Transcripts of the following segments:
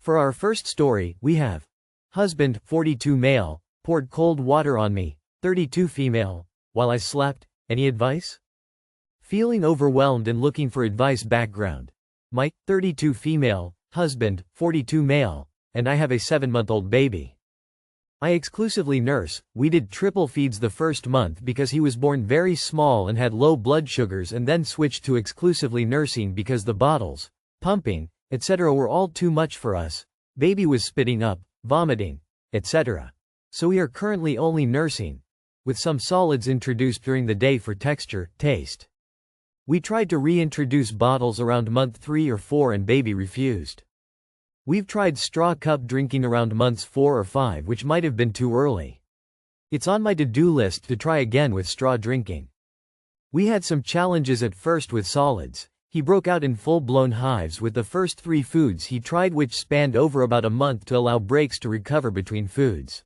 For our first story, we have husband, 42 male, poured cold water on me, 32 female, while I slept. Any advice? Feeling overwhelmed and looking for advice. Background. My 32 female, husband, 42 male, and I have a 7-month-old baby. I exclusively nurse. We did triple feeds the first month because he was born very small and had low blood sugars, and then switched to exclusively nursing because the bottles, pumping, etc. were all too much for us. Baby was spitting up, vomiting, etc. So we are currently only nursing, with some solids introduced during the day for texture, taste. We tried to reintroduce bottles around month 3 or 4 and baby refused. We've tried straw cup drinking around months 4 or 5, which might have been too early. It's on my to-do list to try again with straw drinking. We had some challenges at first with solids. He broke out in full-blown hives with the first 3 foods he tried, which spanned over about a month to allow breaks to recover between foods.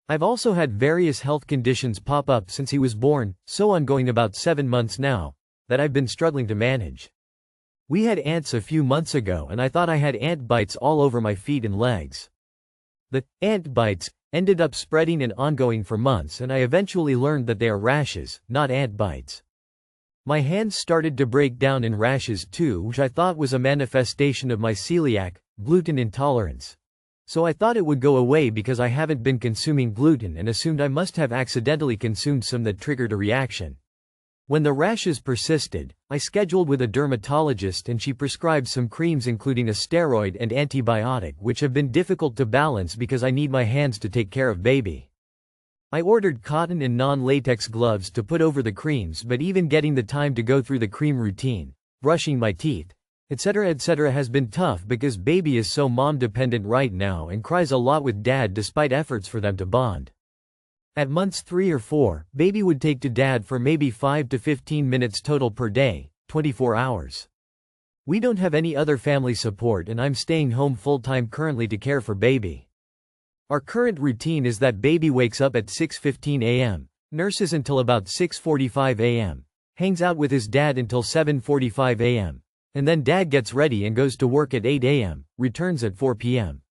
I've also had various health conditions pop up since he was born, so ongoing about 7 months now, that I've been struggling to manage. We had ants a few months ago and I thought I had ant bites all over my feet and legs. The ant bites ended up spreading and ongoing for months, and I eventually learned that they are rashes, not ant bites. My hands started to break down in rashes too, which I thought was a manifestation of my celiac, gluten intolerance. So I thought it would go away because I haven't been consuming gluten, and assumed I must have accidentally consumed some that triggered a reaction. When the rashes persisted, I scheduled with a dermatologist and she prescribed some creams including a steroid and antibiotic, which have been difficult to balance because I need my hands to take care of baby. I ordered cotton and non-latex gloves to put over the creams, but even getting the time to go through the cream routine, brushing my teeth, etc. has been tough because baby is so mom-dependent right now and cries a lot with dad despite efforts for them to bond. At months 3 or 4, baby would take to dad for maybe 5 to 15 minutes total per day, 24 hours. We don't have any other family support and I'm staying home full-time currently to care for baby. Our current routine is that baby wakes up at 6:15 a.m., nurses until about 6:45 a.m., hangs out with his dad until 7:45 a.m., and then dad gets ready and goes to work at 8 a.m., returns at 4 p.m.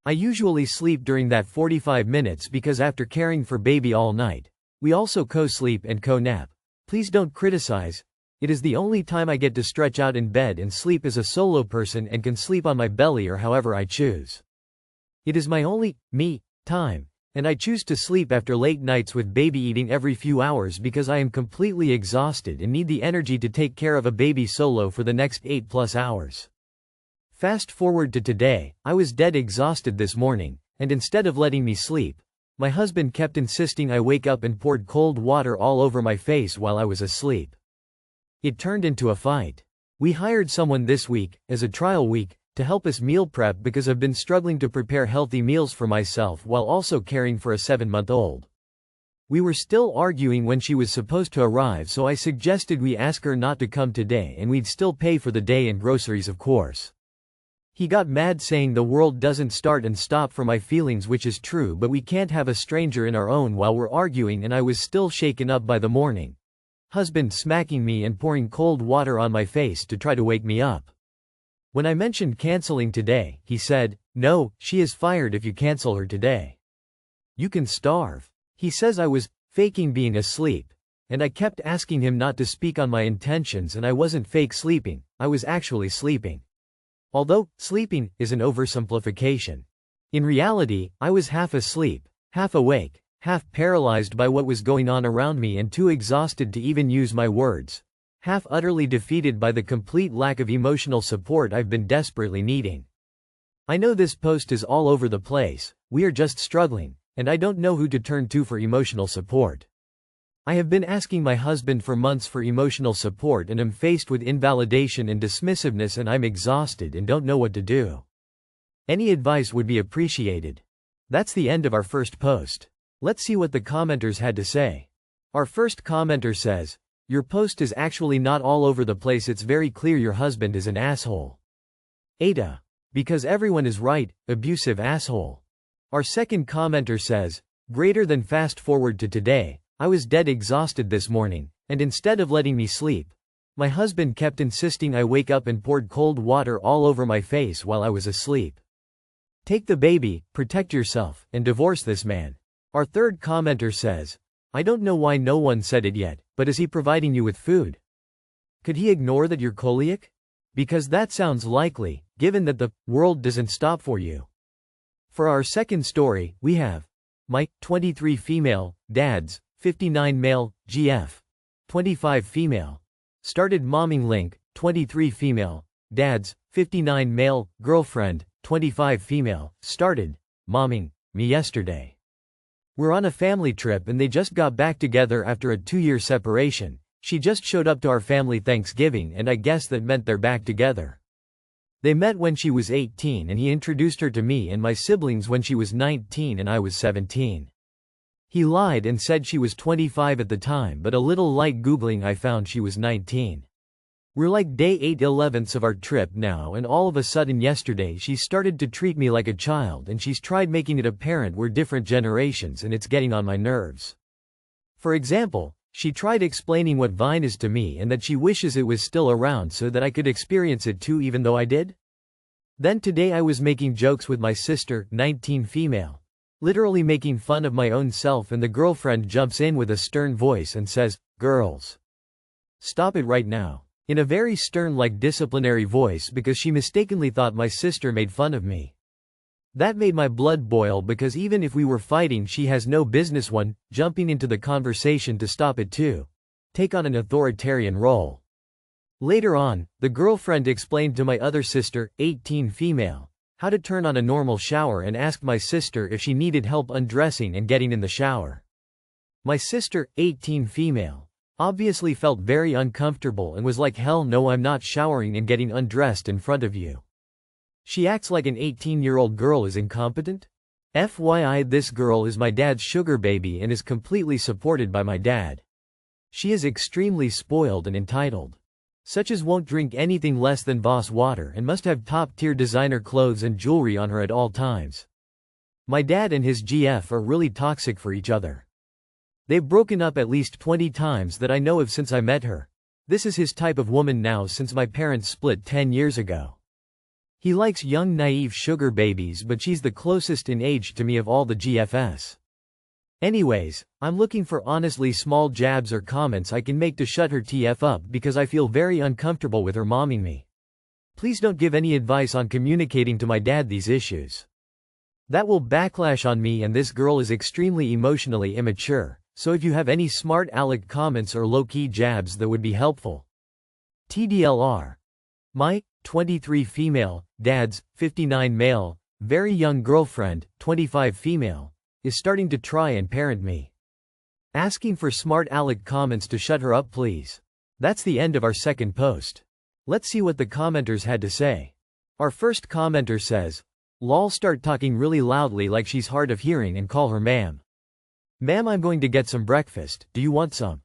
I usually sleep during that 45 minutes because after caring for baby all night, we also co-sleep and co-nap. Please don't criticize. It is the only time I get to stretch out in bed and sleep as a solo person and can sleep on my belly or however I choose. It is my only me time, and I choose to sleep after late nights with baby eating every few hours because I am completely exhausted and need the energy to take care of a baby solo for the next 8+ hours. Fast forward to today, I was dead exhausted this morning, and instead of letting me sleep, my husband kept insisting I wake up and poured cold water all over my face while I was asleep. It turned into a fight. We hired someone this week, as a trial week, to help us meal prep because I've been struggling to prepare healthy meals for myself while also caring for a 7-month-old. We were still arguing when she was supposed to arrive, so I suggested we ask her not to come today and we'd still pay for the day and groceries, of course. He got mad saying the world doesn't start and stop for my feelings, which is true, but we can't have a stranger in our own while we're arguing, and I was still shaken up by the morning. Husband smacking me and pouring cold water on my face to try to wake me up. When I mentioned canceling today, he said, "No, she is fired if you cancel her today. You can starve." He says I was faking being asleep, and I kept asking him not to speak on my intentions, and I wasn't fake sleeping, I was actually sleeping. Although, sleeping is an oversimplification. In reality, I was half asleep, half awake, half paralyzed by what was going on around me and too exhausted to even use my words, half utterly defeated by the complete lack of emotional support I've been desperately needing. I know this post is all over the place, we are just struggling, and I don't know who to turn to for emotional support. I have been asking my husband for months for emotional support and am faced with invalidation and dismissiveness, and I'm exhausted and don't know what to do. Any advice would be appreciated. That's the end of our first post. Let's see what the commenters had to say. Our first commenter says, "Your post is actually not all over the place, it's very clear your husband is an asshole." Ada. Because everyone is right, abusive asshole. Our second commenter says, "Greater than fast forward to today. I was dead exhausted this morning, and instead of letting me sleep, my husband kept insisting I wake up and poured cold water all over my face while I was asleep. Take the baby, protect yourself, and divorce this man. Our third commenter says, I don't know why no one said it yet, but is he providing you with food? Could he ignore that you're celiac? Because that sounds likely, given that the world doesn't stop for you. For our second story, we have Mike, 23 female, dads, 59 male, GF, 25 female. Started momming Link, 23 female, dads, 59 male, girlfriend, 25 female, started momming me yesterday. We're on a family trip and they just got back together after a 2-year separation. She just showed up to our family Thanksgiving and I guess that meant they're back together. They met when she was 18 and he introduced her to me and my siblings when she was 19 and I was 17. He lied and said she was 25 at the time, but a little light Googling I found she was 19. We're like day 8/11 of our trip now and all of a sudden yesterday she started to treat me like a child and she's tried making it apparent we're different generations and it's getting on my nerves. For example, she tried explaining what Vine is to me and that she wishes it was still around so that I could experience it too even though I did. Then today I was making jokes with my sister, 19 female. Literally making fun of my own self and the girlfriend jumps in with a stern voice and says, "Girls, stop it right now." In a very stern like disciplinary voice because she mistakenly thought my sister made fun of me. That made my blood boil because even if we were fighting she has no business jumping into the conversation to stop it too. Take on an authoritarian role. Later on, the girlfriend explained to my other sister, 18 female, how to turn on a normal shower and asked my sister if she needed help undressing and getting in the shower. My sister, 18 female, obviously felt very uncomfortable and was like, "Hell no, I'm not showering and getting undressed in front of you." She acts like an 18-year-old girl is incompetent? FYI, this girl is my dad's sugar baby and is completely supported by my dad. She is extremely spoiled and entitled. Such as won't drink anything less than Voss water and must have top-tier designer clothes and jewelry on her at all times. My dad and his GF are really toxic for each other. They've broken up at least 20 times that I know of since I met her. This is his type of woman now since my parents split 10 years ago. He likes young naive sugar babies but she's the closest in age to me of all the GFs. Anyways, I'm looking for honestly small jabs or comments I can make to shut her TF up because I feel very uncomfortable with her momming me. Please don't give any advice on communicating to my dad these issues. That will backlash on me and this girl is extremely emotionally immature. So if you have any smart aleck comments or low-key jabs that would be helpful. TDLR. My, 23 female, dads, 59 male, very young girlfriend, 25 female, is starting to try and parent me. Asking for smart aleck comments to shut her up please. That's the end of our second post. Let's see what the commenters had to say. Our first commenter says, "Lol, start talking really loudly like she's hard of hearing and call her ma'am. Ma'am, I'm going to get some breakfast, do you want some?"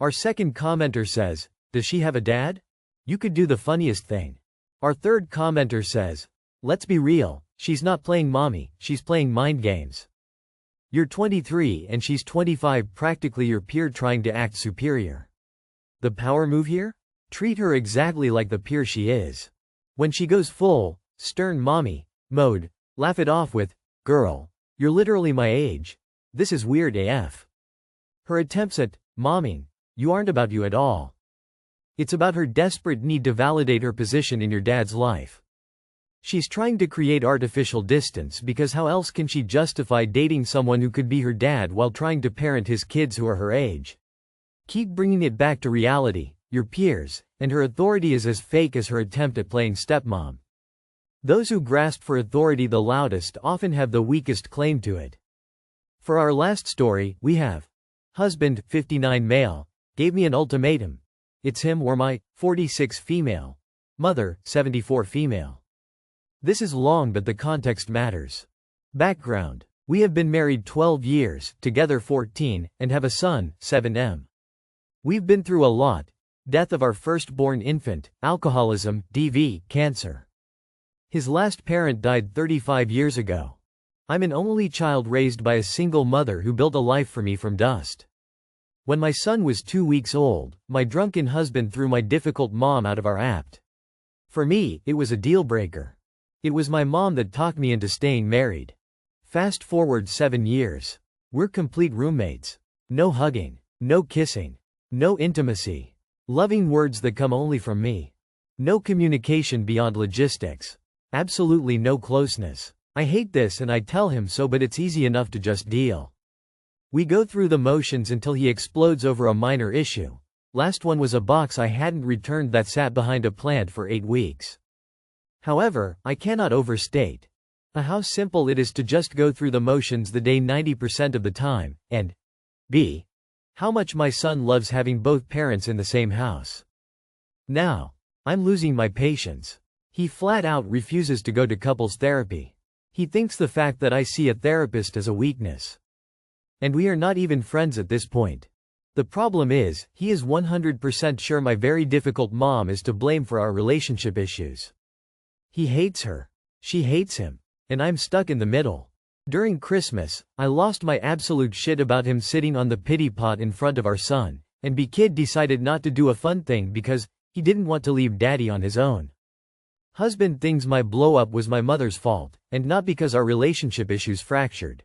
Our second commenter says, "Does she have a dad? You could do the funniest thing." Our third commenter says, "Let's be real, she's not playing mommy, she's playing mind games. You're 23 and she's 25, practically your peer trying to act superior. The power move here? Treat her exactly like the peer she is. When she goes full, stern mommy mode, laugh it off with, 'Girl, you're literally my age. This is weird AF.' Her attempts at momming you aren't about you at all. It's about her desperate need to validate her position in your dad's life. She's trying to create artificial distance because how else can she justify dating someone who could be her dad while trying to parent his kids who are her age? Keep bringing it back to reality, your peers, and her authority is as fake as her attempt at playing stepmom. Those who grasp for authority the loudest often have the weakest claim to it." For our last story, we have husband, 59 male, gave me an ultimatum. It's him or my 46 female mother, 74 female. This is long but the context matters. Background. We have been married 12 years, together 14, and have a son, 7M. We've been through a lot. Death of our firstborn infant, alcoholism, DV, cancer. His last parent died 35 years ago. I'm an only child raised by a single mother who built a life for me from dust. When my son was 2 weeks old, my drunken husband threw my difficult mom out of our apt. For me, it was a deal breaker. It was my mom that talked me into staying married. Fast forward 7 years. We're complete roommates. No hugging. No kissing. No intimacy. Loving words that come only from me. No communication beyond logistics. Absolutely no closeness. I hate this and I tell him so, but it's easy enough to just deal. We go through the motions until he explodes over a minor issue. Last one was a box I hadn't returned that sat behind a plant for 8 weeks. However, I cannot overstate how simple it is to just go through the motions the day 90% of the time, and b. how much my son loves having both parents in the same house. Now, I'm losing my patience. He flat out refuses to go to couples therapy. He thinks the fact that I see a therapist is a weakness. And we are not even friends at this point. The problem is, he is 100% sure my very difficult mom is to blame for our relationship issues. He hates her. She hates him. And I'm stuck in the middle. During Christmas, I lost my absolute shit about him sitting on the pity pot in front of our son, and B-Kid decided not to do a fun thing because he didn't want to leave daddy on his own. Husband thinks my blow-up was my mother's fault, and not because our relationship issues fractured.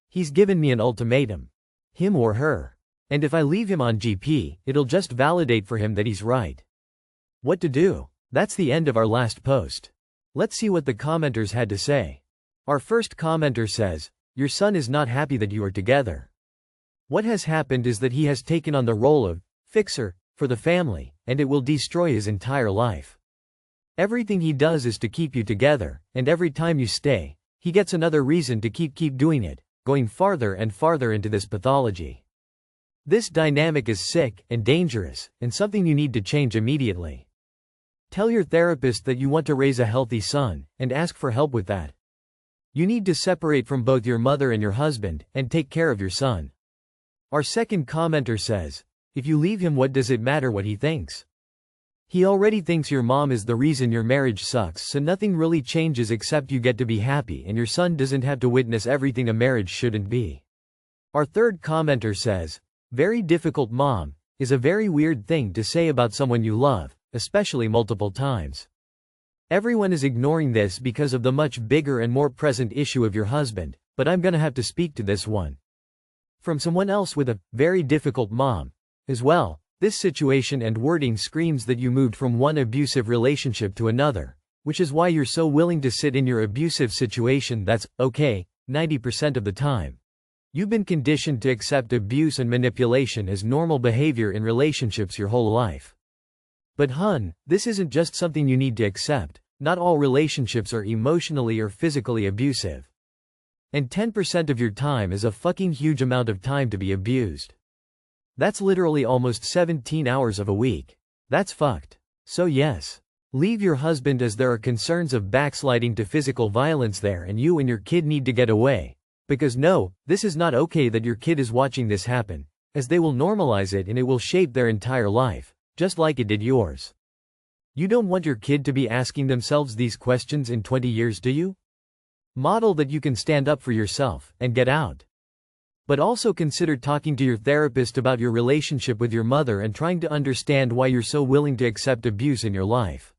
He's given me an ultimatum. Him or her. And if I leave him on GP, it'll just validate for him that he's right. What to do? That's the end of our last post. Let's see what the commenters had to say. Our first commenter says, "Your son is not happy that you are together. What has happened is that he has taken on the role of fixer for the family, and it will destroy his entire life. Everything he does is to keep you together, and every time you stay, he gets another reason to keep doing it, going farther and farther into this pathology. This dynamic is sick and dangerous, and something you need to change immediately. Tell your therapist that you want to raise a healthy son, and ask for help with that. You need to separate from both your mother and your husband, and take care of your son." Our second commenter says, "If you leave him, what does it matter what he thinks? He already thinks your mom is the reason your marriage sucks, so nothing really changes except you get to be happy and your son doesn't have to witness everything a marriage shouldn't be." Our third commenter says, "Very difficult mom is a very weird thing to say about someone you love, especially multiple times. Everyone is ignoring this because of the much bigger and more present issue of your husband, but I'm gonna have to speak to this one. From someone else with a very difficult mom as well. This situation and wording screams that you moved from one abusive relationship to another, which is why you're so willing to sit in your abusive situation that's okay 90% of the time. You've been conditioned to accept abuse and manipulation as normal behavior in relationships your whole life. But hun, this isn't just something you need to accept. Not all relationships are emotionally or physically abusive. And 10% of your time is a fucking huge amount of time to be abused. That's literally almost 17 hours of a week. That's fucked. So yes, leave your husband as there are concerns of backsliding to physical violence there and you and your kid need to get away. Because no, this is not okay that your kid is watching this happen, as they will normalize it and it will shape their entire life. Just like it did yours. You don't want your kid to be asking themselves these questions in 20 years, do you? Model that you can stand up for yourself and get out. But also consider talking to your therapist about your relationship with your mother and trying to understand why you're so willing to accept abuse in your life.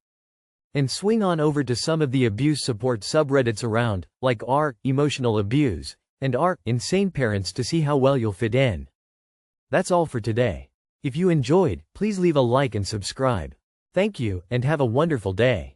And swing on over to some of the abuse support subreddits around, like r emotional abuse and r insane parents, to see how well you'll fit in. That's all for today. If you enjoyed, please leave a like and subscribe. Thank you, and have a wonderful day.